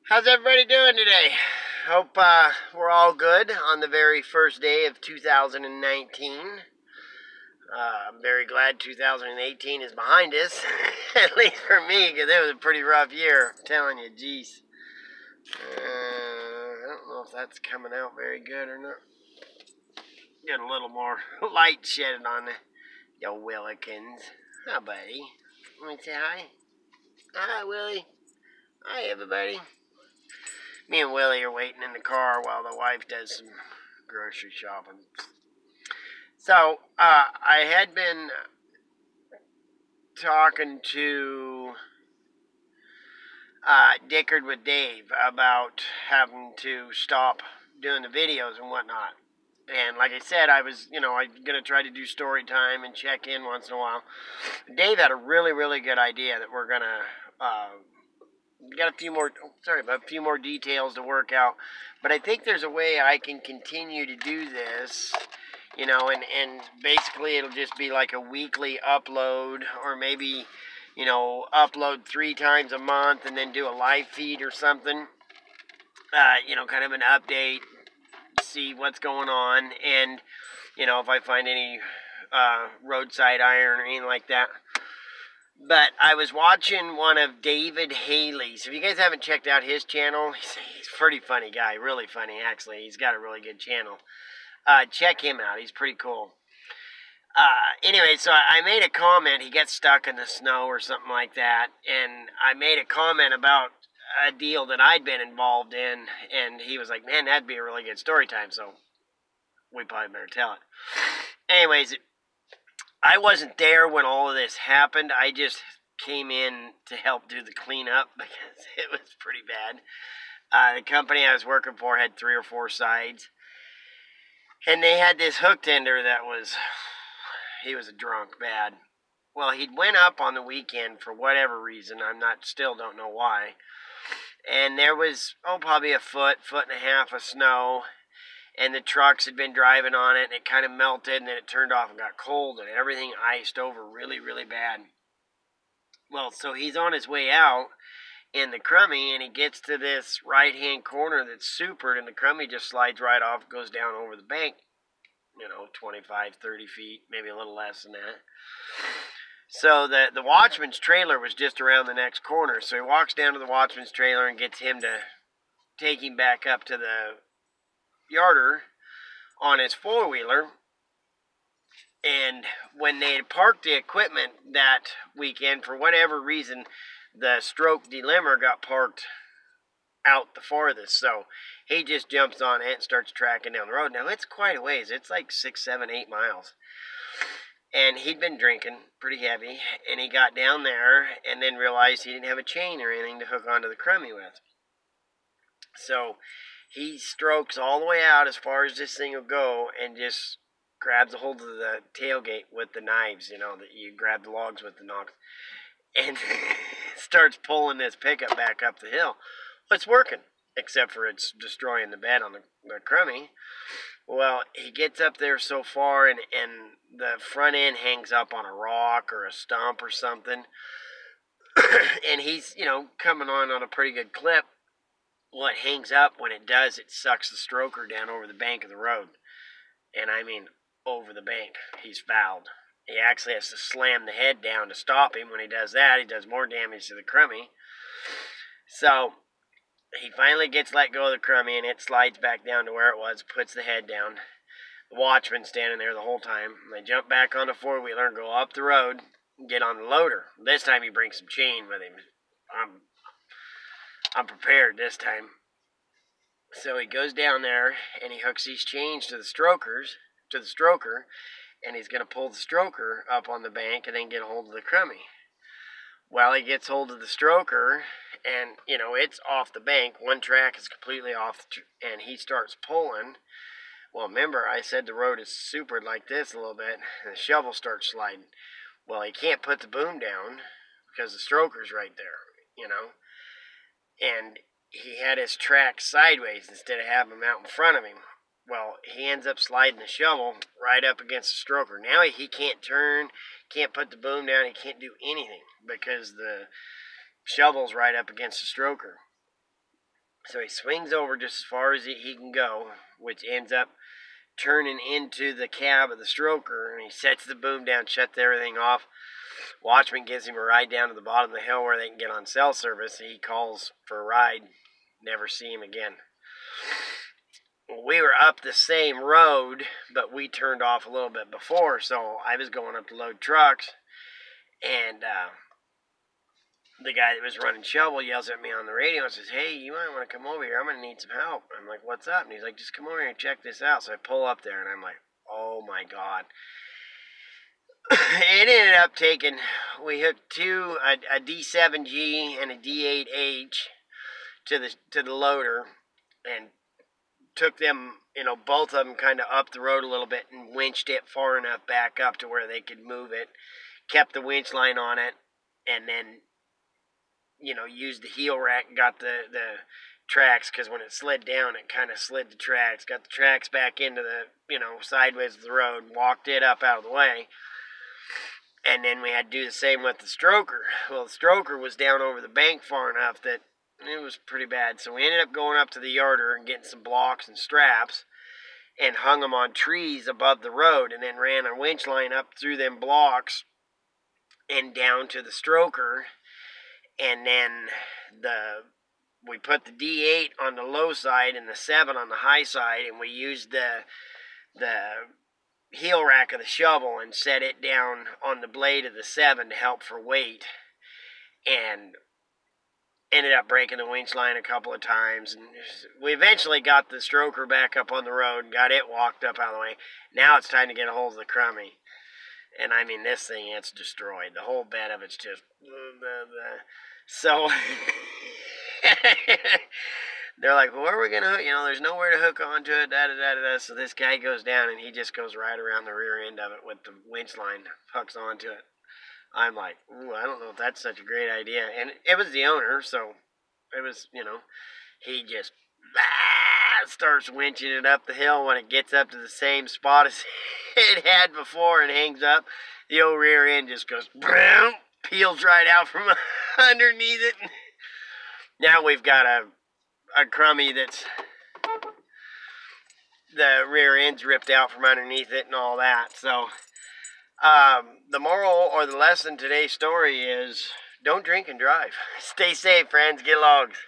How's everybody doing today? Hope we're all good on the very first day of 2019. I'm very glad 2018 is behind us, at least for me, because it was a pretty rough year. I'm telling you, jeez. I don't know if that's coming out very good or not. Get a little more light shedded on the Willikins. Hi, buddy. Let me say hi. Hi, Willie. Hi, everybody. Me and Willie are waiting in the car while the wife does some grocery shopping. So, I had been talking to Dickard with Dave about having to stop doing the videos and whatnot. And like I said, I'm going to try to do story time and check in once in a while. Dave had a really, really good idea that we're going to... got a few more details to work out, but I think there's a way I can continue to do this, and basically it'll just be like a weekly upload, or maybe, upload 3 times a month and then do a live feed or something, kind of an update, see what's going on, and, if I find any roadside iron or anything like that. But I was watching one of David Haley's. If you guys haven't checked out his channel, he's a pretty funny guy. Really funny, actually. He's got a really good channel. Check him out. He's pretty cool. Anyway, so I made a comment. He gets stuck in the snow or something like that. And I made a comment about a deal that I'd been involved in. And he was like, man, that'd be a really good story time. So we probably better tell it. Anyways, I wasn't there when all of this happened. I just came in to help do the cleanup because it was pretty bad. The company I was working for had 3 or 4 sides. And they had this hook tender he was a drunk bad. Well, he'd went up on the weekend for whatever reason. Still don't know why. And there was, probably a foot and a half of snow. And the trucks had been driving on it, and it kind of melted, and then it turned off and got cold, and everything iced over really, really bad. Well, so he's on his way out in the crummy, and he gets to this right-hand corner that's supered, and the crummy just slides right off, goes down over the bank, 25, 30 feet, maybe a little less than that. So the watchman's trailer was just around the next corner, so he walks down to the watchman's trailer and gets him to take him back up to the yarder on his 4-wheeler, and when they had parked the equipment that weekend, for whatever reason, the stroke delimber got parked out the farthest, so he just jumps on it and starts tracking down the road. Now, it's quite a ways. It's like 6, 7, 8 miles, and he'd been drinking pretty heavy, and he got down there and then realized he didn't have a chain or anything to hook onto the crummy with. So he strokes all the way out as far as this thing will go and just grabs a hold of the tailgate with the knives, that you grab the logs with the knocks, and starts pulling this pickup back up the hill. Well, it's working, except for it's destroying the bed on the crummy. Well, he gets up there so far, and the front end hangs up on a rock or a stump or something, and he's, coming on a pretty good clip. Well, it hangs up. When it does, it sucks the stroker down over the bank of the road. And I mean, over the bank. He's fouled. He actually has to slam the head down to stop him. When he does that, he does more damage to the crummy. So, he finally gets let go of the crummy, and it slides back down to where it was, puts the head down. The watchman's standing there the whole time. They jump back on the 4-wheeler and go up the road and get on the loader. This time he brings some chain with him. I'm prepared this time. So he goes down there and he hooks these chains to the stroker, and he's going to pull the stroker up on the bank and then get a hold of the crummy. Well, he gets hold of the stroker, and, it's off the bank. One track is completely off, and he starts pulling. Well, remember, I said the road is supered like this a little bit, and the shovel starts sliding. Well, he can't put the boom down because the stroker's right there, And he had his track sideways instead of having him out in front of him. Well, he ends up sliding the shovel right up against the stroker. Now he can't turn, can't put the boom down, he can't do anything because the shovel's right up against the stroker. So he swings over just as far as he can go, which ends up turning into the cab of the stroker, and he sets the boom down, shuts everything off. Watchman gives him a ride down to the bottom of the hill where they can get on cell service. He calls for a ride. Never see him again. We were up the same road, but we turned off a little bit before, so I was going up to load trucks, and the guy that was running shovel yells at me on the radio and says, "Hey, you might want to come over here. I'm going to need some help." I'm like, "What's up?" And he's like, "Just come over here and check this out." So I pull up there, and I'm like, oh my God. It ended up taking, we hooked a D7G and a D8H to the loader, and took them, both of them kind of up the road a little bit and winched it far enough back up to where they could move it. Kept the winch line on it, and then, used the heel rack, got the tracks, because when it slid down, it kind of slid the tracks. Got the tracks back into the, sideways of the road, walked it up out of the way. And then we had to do the same with the stroker. Well, the stroker was down over the bank far enough that it was pretty bad. So we ended up going up to the yarder and getting some blocks and straps and hung them on trees above the road, and then ran a winch line up through them blocks and down to the stroker. And then we put the D8 on the low side and the 7 on the high side, and we used the heel rack of the shovel and set it down on the blade of the 7 to help for weight, and ended up breaking the winch line a couple of times. And we eventually got the stroker back up on the road and got it walked up out of the way. Now it's time to get a hold of the crummy. And I mean, this thing, it's destroyed. The whole bed of it's just... So... They're like, "Well, where are we going to hook? There's nowhere to hook onto it, da-da-da-da-da." So this guy goes down, and he just goes right around the rear end of it with the winch line, hooks onto it. I'm like, "Ooh, I don't know if that's such a great idea." And it was the owner, so it was, he just starts winching it up the hill. When it gets up to the same spot as it had before and hangs up, the old rear end just goes, peels right out from underneath it. Now we've got a crummy that's, the rear end's ripped out from underneath it and all that. So the moral or the lesson today's story is, don't drink and drive. Stay safe, friends. Get logs.